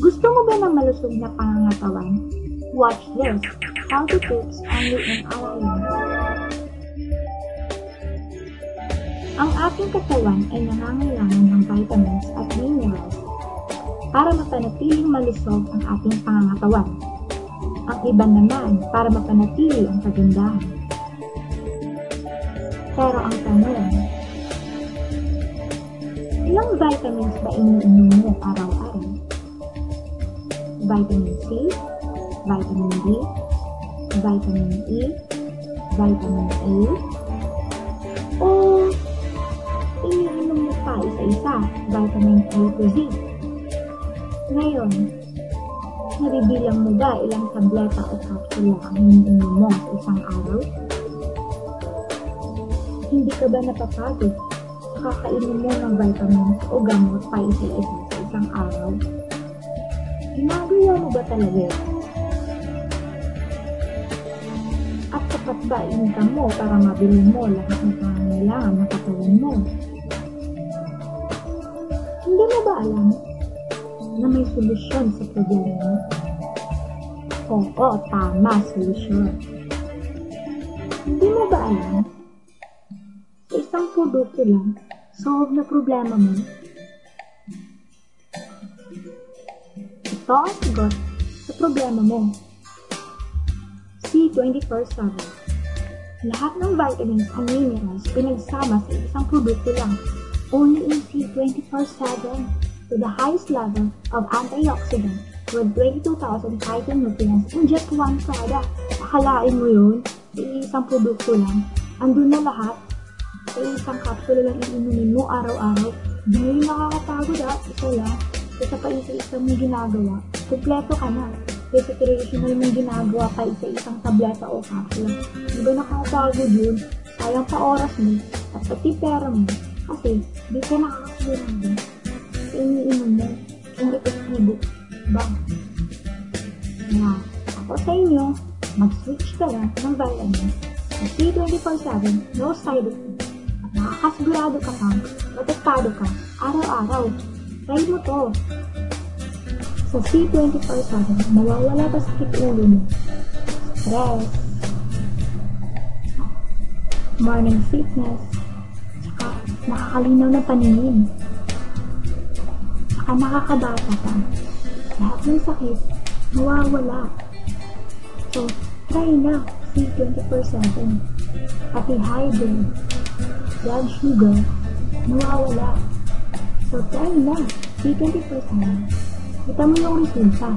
Gusto mo ba ng malusog na pangangatawan? Watch this. Healthy tips only in Alayan. Ang ating katawan ay nangangailangan ng vitamins at minerals para mapanatiling malusog ang ating pangangatawan. Ang iba naman para mapanatili ang kagandahan. Pero ang tanong, ilang vitamins ba iniinom mo araw-araw? Vitamin C, Vitamin D, Vitamin E, Vitamin A, o iniinom mo pa isa-isa, Vitamin A to Z. Ngayon, nabibilang mo ba ilang tableta o kapsula ang iniinom mo sa isang araw? Hindi ka ba napapagod sa kakainom mo ng vitamins o gamot pa isa-isa sa isang araw? Ginagawa mo ba talaga yun? At sapat ba income mo para mabili mo lahat ng pangangailangan ng katawan mo? Hindi mo ba alam na may solusyon sa problema mo? Oo, tama, solusyon. Hindi mo ba alam sa isang produkto lang, solve na problema mo? Ito ang sagot sa problema mo. C24/7. Lahat ng vitamins and minerals pinagsama sa isang produkto lang. Only in C24/7 to the highest level of antioxidant with 22,000 phytonutrients in just one product. Akalain mo yun? Sa isang produkto lang. Andun na lahat. Sa isang capsule lang iinumin mo araw-araw. Hindi nakakapagod isa lang. Isa pa isa-isa mong ginagawa. Kompleto ka na. Kasi traditional mong ginagawa pa isa-isang tableta o capsule. Di ba nakakapagod yun? Sayang pa oras mo at pati pera mo. Kasi di ka nakakasigurado sa iniinom mo yung epektibo ba? Kaya ako sa inyo, mag-switch ka na ng vitamins sa C24/7, no side effects. At nakakasigurado ka pang protektado ka araw-araw. Try mo to. Sa C24/7, mawawala pa sakit ulo mo, stress, morning sickness, saka nakakalinaw na paningin, saka nakakabata ka. Lahat ng sakit, mawawala. So, try na C24/7. Pati high blood, blood sugar, mawawala. So, try na C24/7. Kita mo yung resulta.